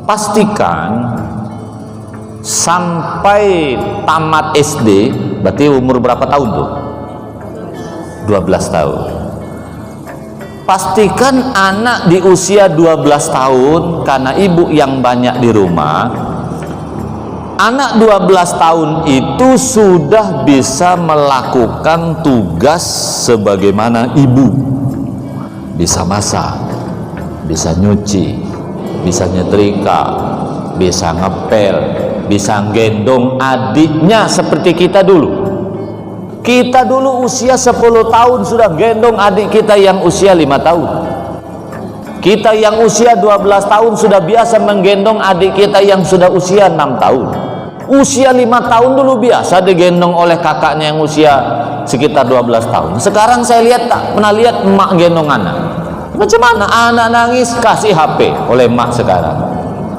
pastikan sampai tamat SD, berarti umur berapa tahun tuh? 12 tahun. Pastikan anak di usia 12 tahun, karena ibu yang banyak di rumah, anak 12 tahun itu sudah bisa melakukan tugas sebagaimana ibu. Bisa masak, bisa nyuci, bisa nyetrika, bisa ngepel, bisa gendong adiknya seperti kita dulu. Kita dulu usia 10 tahun sudah gendong adik kita yang usia 5 tahun. Kita yang usia 12 tahun sudah biasa menggendong adik kita yang sudah usia 6 tahun. Usia 5 tahun dulu biasa digendong oleh kakaknya yang usia sekitar 12 tahun. Sekarang saya lihat, tak pernah lihat emak gendong anak. Macam mana anak nangis kasih HP oleh emak sekarang?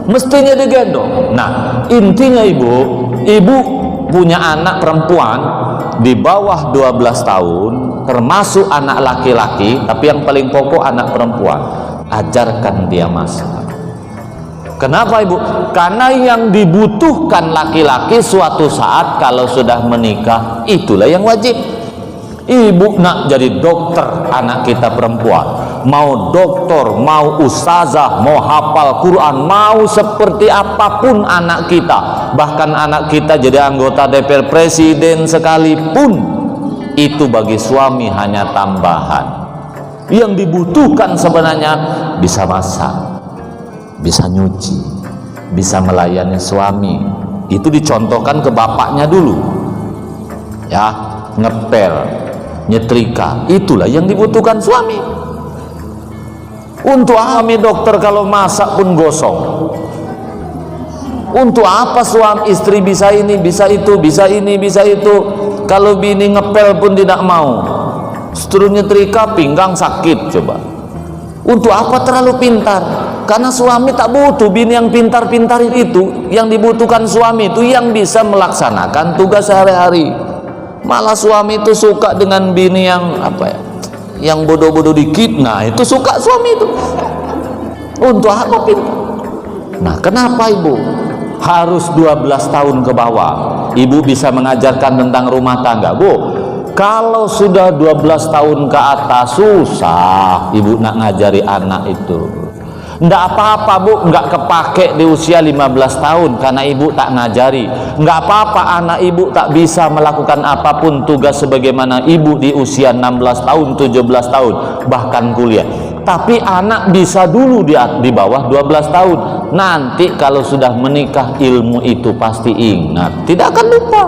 Mestinya digendong. Nah, intinya ibu punya anak perempuan di bawah 12 tahun, termasuk anak laki-laki, tapi yang paling pokok anak perempuan. Ajarkan dia masak. Kenapa ibu? Karena yang dibutuhkan laki-laki suatu saat kalau sudah menikah, itulah yang wajib. Ibu nak jadi dokter anak kita perempuan, mau dokter, mau ustazah, mau hafal Quran, mau seperti apapun anak kita, bahkan anak kita jadi anggota DPR presiden sekalipun, itu bagi suami hanya tambahan. Yang dibutuhkan sebenarnya bisa masak, bisa nyuci, bisa melayani suami. Itu dicontohkan ke bapaknya dulu ya, ngepel, nyetrika, itulah yang dibutuhkan suami. Untuk kami dokter kalau masak pun gosong. Untuk apa suami istri bisa ini, bisa itu, bisa ini, bisa itu. Kalau bini ngepel pun tidak mau, seteru nyetrika pinggang sakit. Coba untuk apa terlalu pintar? Karena suami tak butuh bini yang pintar-pintar itu. Yang dibutuhkan suami itu yang bisa melaksanakan tugas sehari-hari. Malah suami itu suka dengan bini yang apa ya, yang bodoh-bodoh dikit. Nah itu suka suami itu. Untuk apa pintar? Nah kenapa ibu harus 12 tahun ke bawah ibu bisa mengajarkan tentang rumah tangga? Bu, kalau sudah 12 tahun ke atas susah ibu nak ngajari anak itu. Nggak apa-apa bu, nggak kepake di usia 15 tahun karena ibu tak ngajari. Nggak apa-apa anak ibu tak bisa melakukan apapun tugas sebagaimana ibu di usia 16 tahun, 17 tahun, bahkan kuliah. Tapi anak bisa dulu di bawah 12 tahun. Nanti kalau sudah menikah ilmu itu pasti ingat, tidak akan lupa.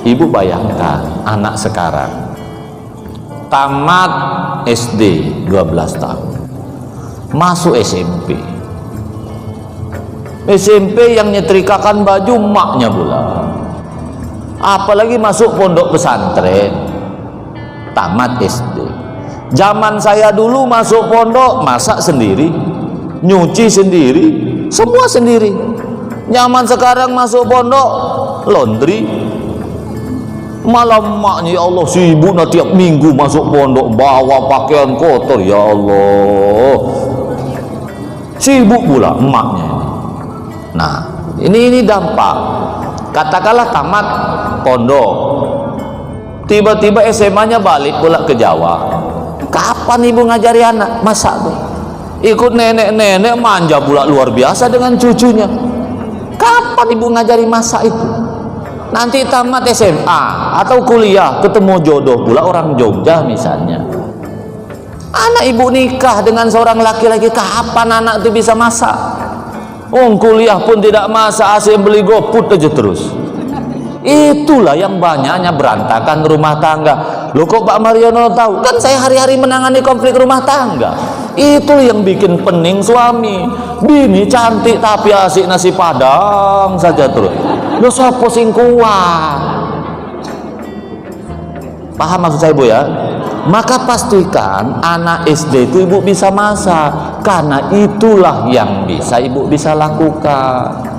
Ibu bayangkan anak sekarang tamat SD 12 tahun, masuk SMP. SMP yang nyetrikakan baju maknya pula. Apalagi masuk pondok pesantren, tamat SD. Zaman saya dulu masuk pondok masak sendiri, nyuci sendiri, semua sendiri. Zaman sekarang masuk pondok laundry, malah maknya ya Allah sibuk nah tiap minggu masuk pondok bawa pakaian kotor, ya Allah sibuk pula emaknya. Nah ini dampak. Katakanlah tamat pondok, tiba-tiba SMA-nya balik pula ke Jawa. Kapan ibu ngajari anak masak tuh? Ikut nenek-nenek manja pula luar biasa dengan cucunya. Kapan ibu ngajari masak itu? Nanti tamat SMA atau kuliah ketemu jodoh pula orang Jogja misalnya. Anak ibu nikah dengan seorang laki-laki, kapan anak itu bisa masak? Kuliah pun tidak masak, asing beli GoFood aja terus. Itulah yang banyaknya berantakan rumah tangga. Loh kok Pak Mariono tahu? Kan saya hari-hari menangani konflik rumah tangga. Itu yang bikin pening suami. Bini cantik tapi asik nasi padang saja terus. Loh sopo sing kuat? Paham maksud saya bu ya? Maka pastikan anak SD itu ibu bisa masak, karena itulah yang bisa ibu bisa lakukan.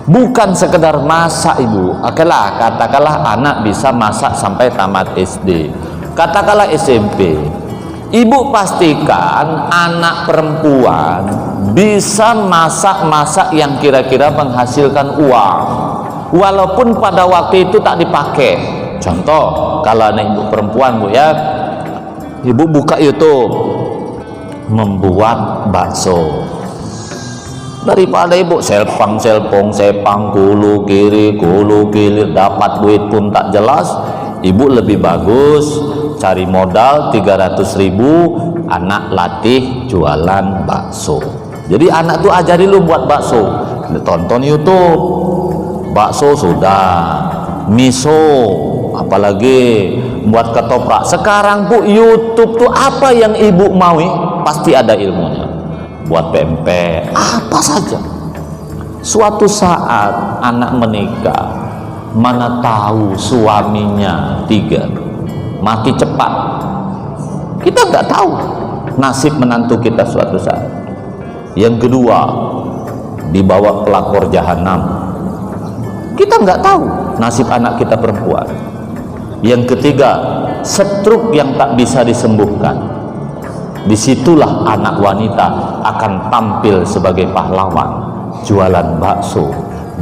Bukan sekedar masak ibu. Katakanlah anak bisa masak sampai tamat SD, katakanlah SMP. Ibu pastikan anak perempuan bisa masak-masak yang kira-kira menghasilkan uang, walaupun pada waktu itu tak dipakai. Contoh, kalau anak ibu perempuan, Bu ya, ibu buka YouTube membuat bakso, daripada ibu selpang, sepang, kulu kiri, dapat duit pun tak jelas, ibu lebih bagus cari modal 300.000, anak latih jualan bakso. Jadi anak tuh ajari lu buat bakso, tonton YouTube, bakso sudah, miso, apalagi buat ketoprak. Sekarang Bu, YouTube tuh apa yang ibu mau pasti ada ilmunya. Buat pempek, apa saja. Suatu saat anak menikah, mana tahu suaminya 3 mati cepat. Kita nggak tahu nasib menantu kita suatu saat. Yang kedua, dibawa pelakor jahanam. Kita nggak tahu nasib anak kita perempuan. Yang ketiga, stroke yang tak bisa disembuhkan. Disitulah anak wanita akan tampil sebagai pahlawan, jualan bakso,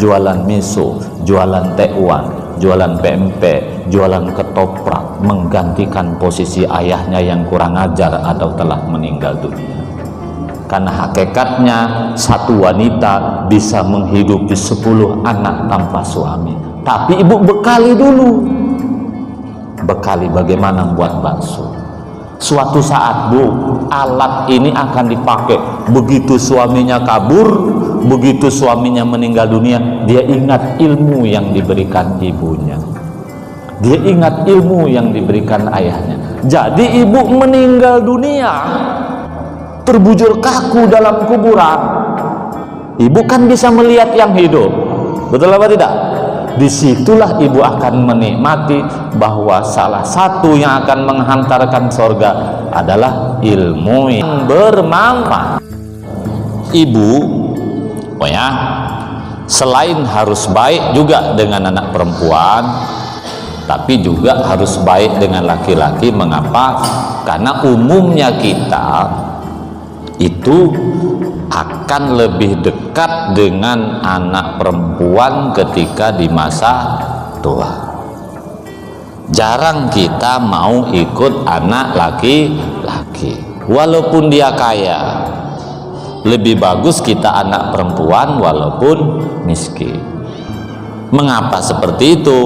jualan miso, jualan tekwan, jualan pempek, jualan ketoprak, menggantikan posisi ayahnya yang kurang ajar atau telah meninggal dunia. Karena hakikatnya satu wanita bisa menghidupi 10 anak tanpa suami. Tapi ibu bekali dulu, bekali bagaimana buat bakso. Suatu saat Bu, alat ini akan dipakai. Begitu suaminya kabur, begitu suaminya meninggal dunia, dia ingat ilmu yang diberikan ibunya, dia ingat ilmu yang diberikan ayahnya. Jadi ibu meninggal dunia terbujur kaku dalam kuburan, ibu kan bisa melihat yang hidup, betul apa tidak? Disitulah ibu akan menikmati bahwa salah satu yang akan menghantarkan surga adalah ilmu yang bermanfaat. Ibu, oh ya, selain harus baik juga dengan anak perempuan, tapi juga harus baik dengan laki-laki. Mengapa? Karena umumnya kita itu akan lebih dekat dengan anak perempuan ketika di masa tua. Jarang kita mau ikut anak laki-laki, walaupun dia kaya. Lebih bagus kita anak perempuan walaupun miskin. Mengapa seperti itu?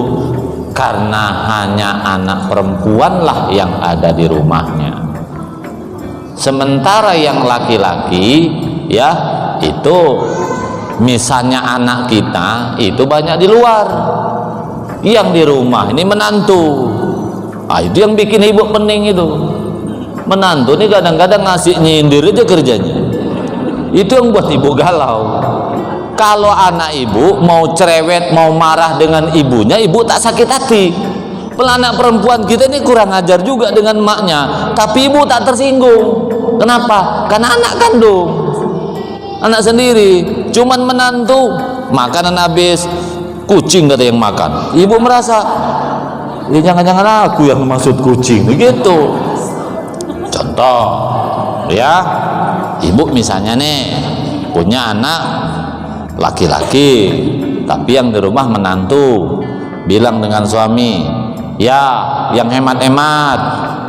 Karena hanya anak perempuanlah yang ada di rumahnya. Sementara yang laki-laki ya itu misalnya anak kita itu banyak di luar, yang di rumah ini menantu. Itu yang bikin ibu pening itu. Menantu ini kadang-kadang ngasih nyindir aja kerjanya. Itu yang buat ibu galau. Kalau anak ibu mau cerewet, mau marah dengan ibunya, ibu tak sakit hati. Anak perempuan kita ini kurang ajar juga dengan maknya, tapi ibu tak tersinggung. Kenapa? Karena anak kandung, anak sendiri. Cuman menantu, makanan habis, kucing kata yang makan. Ibu merasa, ya jangan-jangan aku yang maksud kucing, begitu. Contoh, ya, ibu misalnya nih punya anak laki-laki, tapi yang di rumah menantu, bilang dengan suami, ya yang hemat-hemat,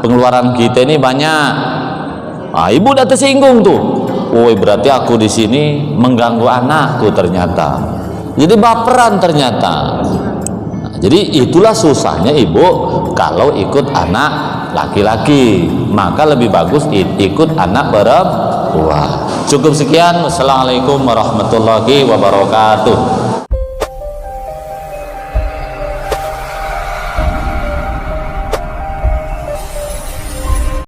pengeluaran kita ini banyak. Ibu udah tersinggung tuh. Woi, berarti aku di sini mengganggu anakku ternyata. Jadi baperan ternyata. Jadi itulah susahnya ibu kalau ikut anak laki-laki, maka lebih bagus ikut anak perempuan. Cukup sekian. Wassalamualaikum warahmatullahi wabarakatuh.